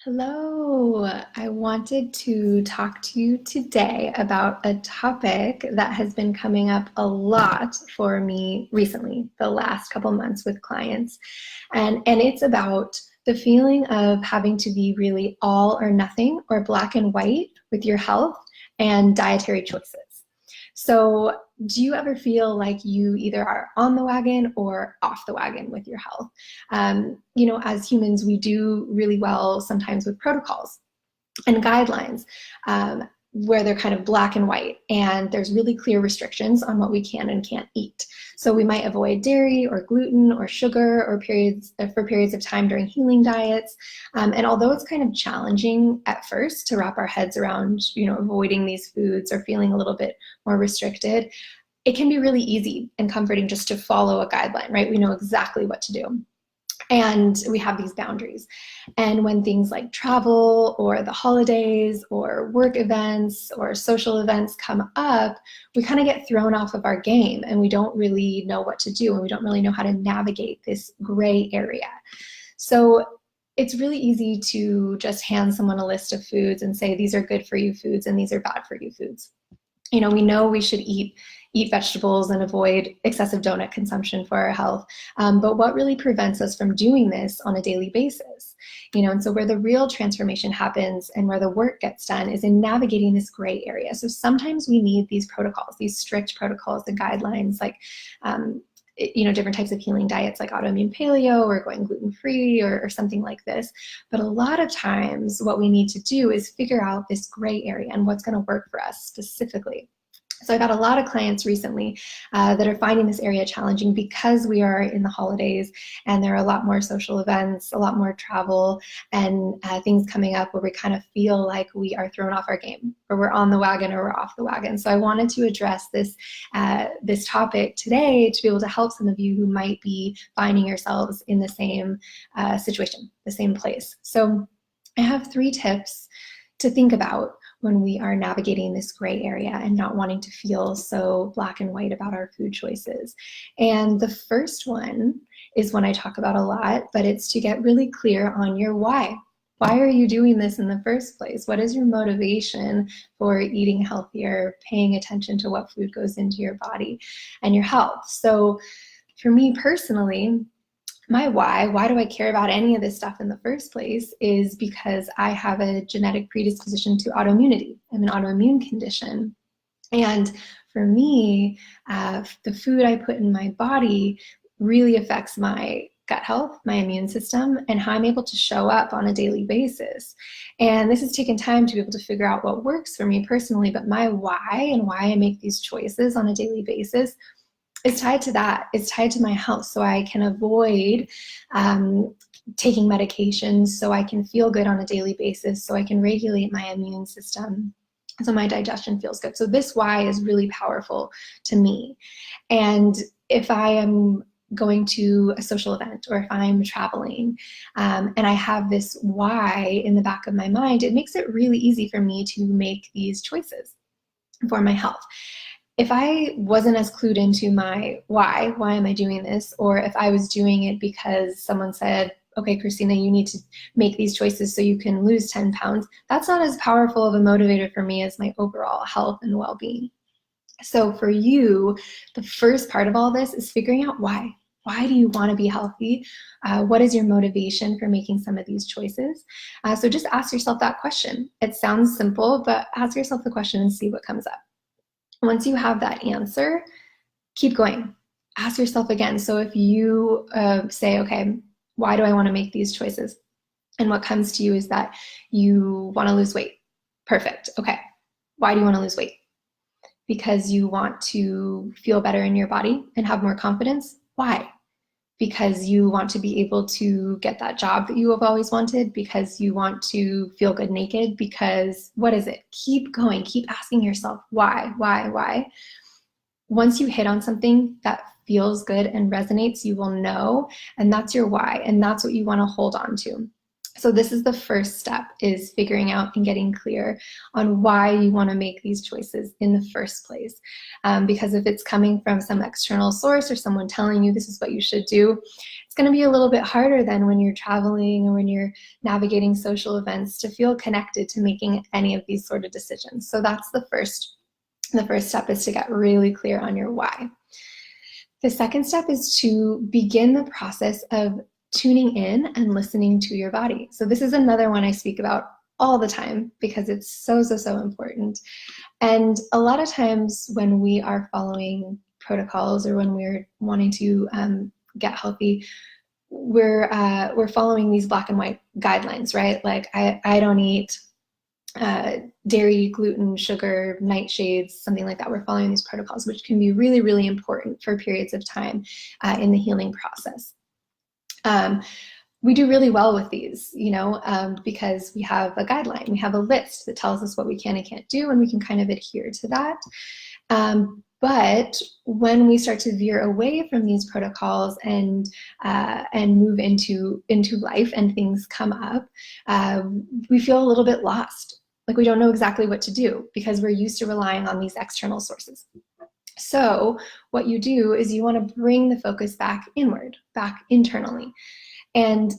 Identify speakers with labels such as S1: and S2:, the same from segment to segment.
S1: Hello, I wanted to talk to you today about a topic that has been coming up a lot for me recently, the last couple months with clients. And it's about the feeling of having to be really all or nothing or black and white with your health and dietary choices. So, do you ever feel like you either are on the wagon or off the wagon with your health? As humans, we do really well sometimes with protocols and guidelines where they're kind of black and white, and there's really clear restrictions on what we can and can't eat. So we might avoid dairy or gluten or sugar or for periods of time during healing diets. And although it's kind of challenging at first to wrap our heads around, avoiding these foods or feeling a little bit more restricted, it can be really easy and comforting just to follow a guideline, right? We know exactly what to do. And we have these boundaries. And when things like travel or the holidays or work events or social events come up, we kind of get thrown off of our game and we don't really know what to do and we don't really know how to navigate this gray area. So it's really easy to just hand someone a list of foods and say, these are good for you foods and these are bad for you foods. We know we should eat vegetables and avoid excessive donut consumption for our health. But what really prevents us from doing this on a daily basis? And so where the real transformation happens and where the work gets done is in navigating this gray area. So sometimes we need these protocols, these strict protocols and guidelines, like different types of healing diets like autoimmune paleo or going gluten-free or something like this. But a lot of times what we need to do is figure out this gray area and what's going to work for us specifically. So I've had a lot of clients recently that are finding this area challenging because we are in the holidays and there are a lot more social events, a lot more travel, and things coming up where we kind of feel like we are thrown off our game, or we're on the wagon or we're off the wagon. So I wanted to address this topic today to be able to help some of you who might be finding yourselves in the same situation, the same place. So I have 3 tips to think about when we are navigating this gray area and not wanting to feel so black and white about our food choices. And the first one is one I talk about a lot, but it's to get really clear on your why. Why are you doing this in the first place? What is your motivation for eating healthier, paying attention to what food goes into your body and your health? So for me personally, my why do I care about any of this stuff in the first place, is because I have a genetic predisposition to autoimmunity. I have an autoimmune condition. And for me, the food I put in my body really affects my gut health, my immune system, and how I'm able to show up on a daily basis. And this has taken time to be able to figure out what works for me personally, but my why and why I make these choices on a daily basis is tied to that. It's tied to my health, so I can avoid taking medications, so I can feel good on a daily basis, so I can regulate my immune system, so my digestion feels good. So this why is really powerful to me. And if I am going to a social event or if I'm traveling and I have this why in the back of my mind, it makes it really easy for me to make these choices for my health. If I wasn't as clued into my why am I doing this, or if I was doing it because someone said, okay, Christina, you need to make these choices so you can lose 10 pounds, that's not as powerful of a motivator for me as my overall health and well-being. So for you, the first part of all this is figuring out why. Why do you want to be healthy? What is your motivation for making some of these choices? So just ask yourself that question. It sounds simple, but ask yourself the question and see what comes up. Once you have that answer, keep going. Ask yourself again. So if you say, okay, why do I want to make these choices? And what comes to you is that you want to lose weight. Perfect. Okay. Why do you want to lose weight? Because you want to feel better in your body and have more confidence. Why? Because you want to be able to get that job that you have always wanted, because you want to feel good naked, because what is it? Keep going, keep asking yourself, why? Once you hit on something that feels good and resonates, you will know, and that's your why, and that's what you want to hold on to. So this is the first step, is figuring out and getting clear on why you want to make these choices in the first place. Because if it's coming from some external source or someone telling you this is what you should do, it's going to be a little bit harder than when you're traveling or when you're navigating social events to feel connected to making any of these sort of decisions. So that's the first step, is to get really clear on your why. The second step is to begin the process of tuning in and listening to your body. So this is another one I speak about all the time because it's so important. And a lot of times when we are following protocols or when we're wanting to get healthy, we're following these black and white guidelines, right? Like I don't eat dairy, gluten, sugar, nightshades, something like that. We're following these protocols, which can be really important for periods of time in the healing process. We do really well with these, because we have a guideline, we have a list that tells us what we can and can't do, and we can kind of adhere to that. But when we start to veer away from these protocols and move into life and things come up, we feel a little bit lost. Like we don't know exactly what to do because we're used to relying on these external sources. So what you do is you want to bring the focus back inward, back internally. And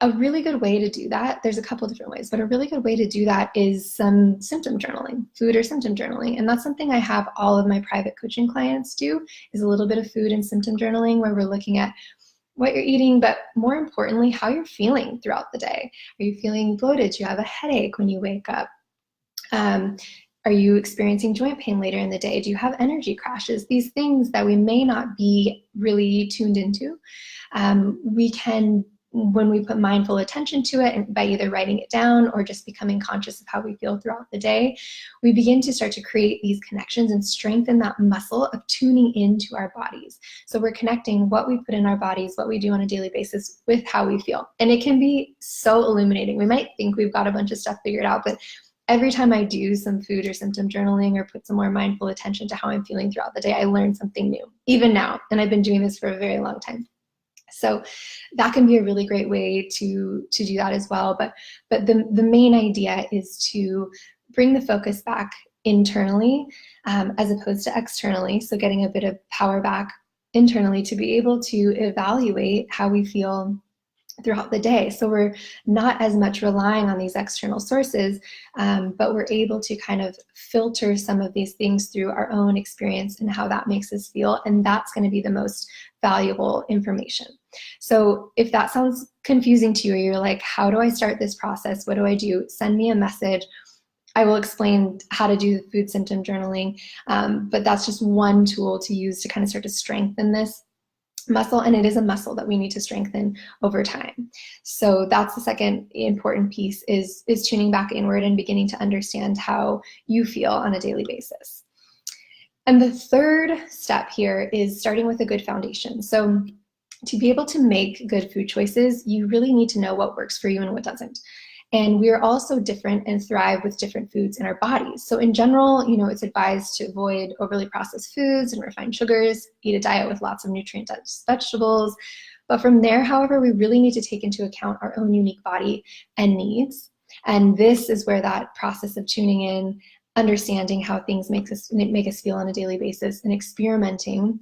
S1: a really good way to do that, there's a couple different ways, but a really good way to do that is some symptom journaling, food or symptom journaling. And that's something I have all of my private coaching clients do, is a little bit of food and symptom journaling where we're looking at what you're eating, but more importantly, how you're feeling throughout the day. Are you feeling bloated? Do you have a headache when you wake up? Are you experiencing joint pain later in the day? Do you have energy crashes? These things that we may not be really tuned into, we can, when we put mindful attention to it, and by either writing it down or just becoming conscious of how we feel throughout the day, we begin to start to create these connections and strengthen that muscle of tuning into our bodies. So we're connecting what we put in our bodies, what we do on a daily basis, with how we feel. And it can be so illuminating. We might think we've got a bunch of stuff figured out, but every time I do some food or symptom journaling or put some more mindful attention to how I'm feeling throughout the day, I learn something new, even now. And I've been doing this for a very long time. So that can be a really great way to do that as well. But the main idea is to bring the focus back internally as opposed to externally. So getting a bit of power back internally to be able to evaluate how we feel throughout the day. So we're not as much relying on these external sources, but we're able to kind of filter some of these things through our own experience and how that makes us feel. And that's going to be the most valuable information. So if that sounds confusing to you, or you're like, how do I start this process? What do I do? Send me a message. I will explain how to do the food symptom journaling, but that's just one tool to use to kind of start to strengthen this muscle, and it is a muscle that we need to strengthen over time. So that's the second important piece, is tuning back inward and beginning to understand how you feel on a daily basis. And the third step here is starting with a good foundation. So to be able to make good food choices, you really need to know what works for you and what doesn't. And we are all so different and thrive with different foods in our bodies. So in general, it's advised to avoid overly processed foods and refined sugars, eat a diet with lots of nutrient-dense vegetables. But from there, however, we really need to take into account our own unique body and needs. And this is where that process of tuning in, understanding how things make us feel on a daily basis, and experimenting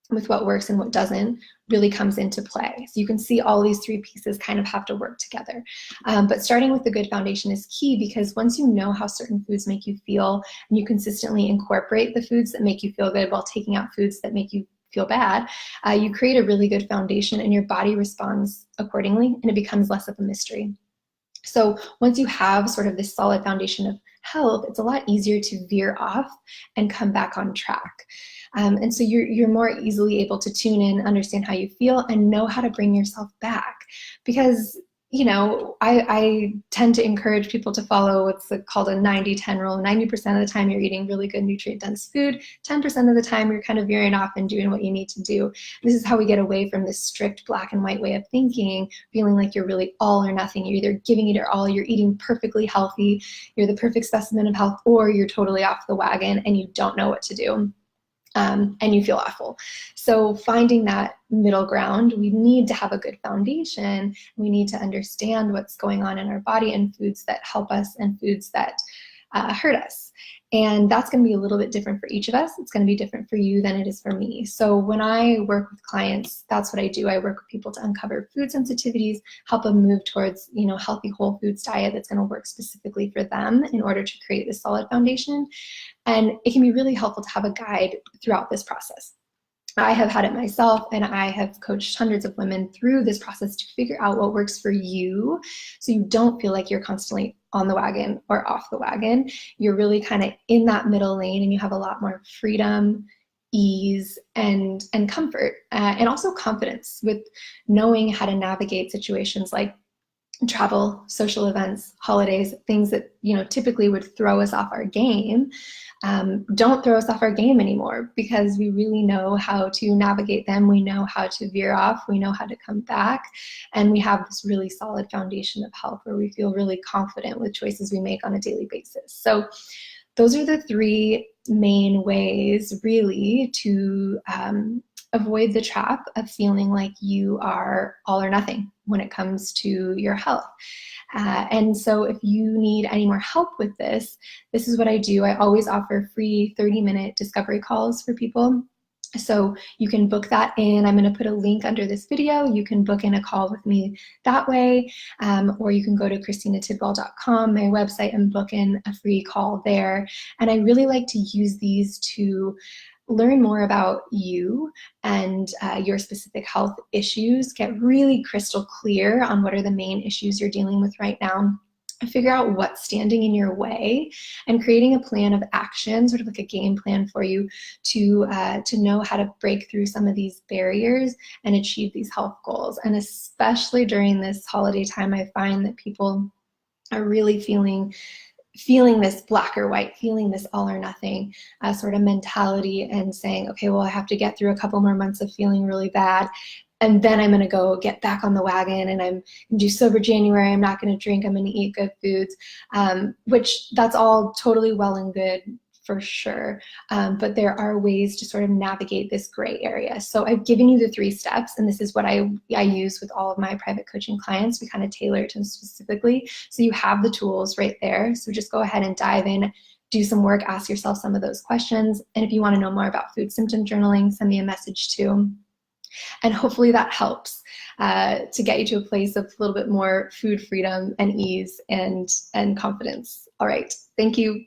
S1: with what works and what doesn't really comes into play. So you can see all these three pieces kind of have to work together. But starting with a good foundation is key, because once you know how certain foods make you feel, and you consistently incorporate the foods that make you feel good while taking out foods that make you feel bad, you create a really good foundation, and your body responds accordingly, and it becomes less of a mystery. So once you have sort of this solid foundation of health, it's a lot easier to veer off and come back on track. And so you're more easily able to tune in, understand how you feel, and know how to bring yourself back. Because, I tend to encourage people to follow what's called a 90-10 rule. 90% of the time you're eating really good nutrient-dense food. 10% of the time you're kind of veering off and doing what you need to do. This is how we get away from this strict black and white way of thinking, feeling like you're really all or nothing. You're either giving it your all, you're eating perfectly healthy, you're the perfect specimen of health, or you're totally off the wagon and you don't know what to do. and you feel awful. So finding that middle ground, we need to have a good foundation. We need to understand what's going on in our body and foods that help us and foods that hurt us. And that's going to be a little bit different for each of us. It's going to be different for you than it is for me. So when I work with clients, that's what I do. I work with people to uncover food sensitivities, help them move towards, healthy whole foods diet that's going to work specifically for them in order to create this solid foundation. And it can be really helpful to have a guide throughout this process. I have had it myself, and I have coached hundreds of women through this process to figure out what works for you, so you don't feel like you're constantly on the wagon or off the wagon. You're really kind of in that middle lane, and you have a lot more freedom, ease, and comfort, and also confidence with knowing how to navigate situations like travel, social events, holidays, things that typically would throw us off our game. Don't throw us off our game anymore, because we really know how to navigate them. We know how to veer off. We know how to come back. And we have this really solid foundation of health where we feel really confident with choices we make on a daily basis. So those are the three main ways really to avoid the trap of feeling like you are all or nothing when it comes to your health. And so if you need any more help with this, this is what I do. I always offer free 30-minute discovery calls for people. So you can book that in. I'm going to put a link under this video. You can book in a call with me that way, or you can go to christinatidwell.com, my website, and book in a free call there. And I really like to use these to learn more about you and your specific health issues, get really crystal clear on what are the main issues you're dealing with right now, and figure out what's standing in your way, and creating a plan of action, sort of like a game plan for you to know how to break through some of these barriers and achieve these health goals. And especially during this holiday time, I find that people are really feeling this black or white, feeling this all or nothing sort of mentality, and saying, okay, well, I have to get through a couple more months of feeling really bad, and then I'm going to go get back on the wagon, and I'm going to do sober January. I'm not going to drink. I'm going to eat good foods, which that's all totally well and good for sure. But there are ways to sort of navigate this gray area. So I've given you the 3 steps, and this is what I use with all of my private coaching clients. We kind of tailor it to them specifically. So you have the tools right there. So just go ahead and dive in, do some work, ask yourself some of those questions. And if you want to know more about food symptom journaling, send me a message too. And hopefully that helps to get you to a place of a little bit more food freedom and ease and confidence. All right. Thank you.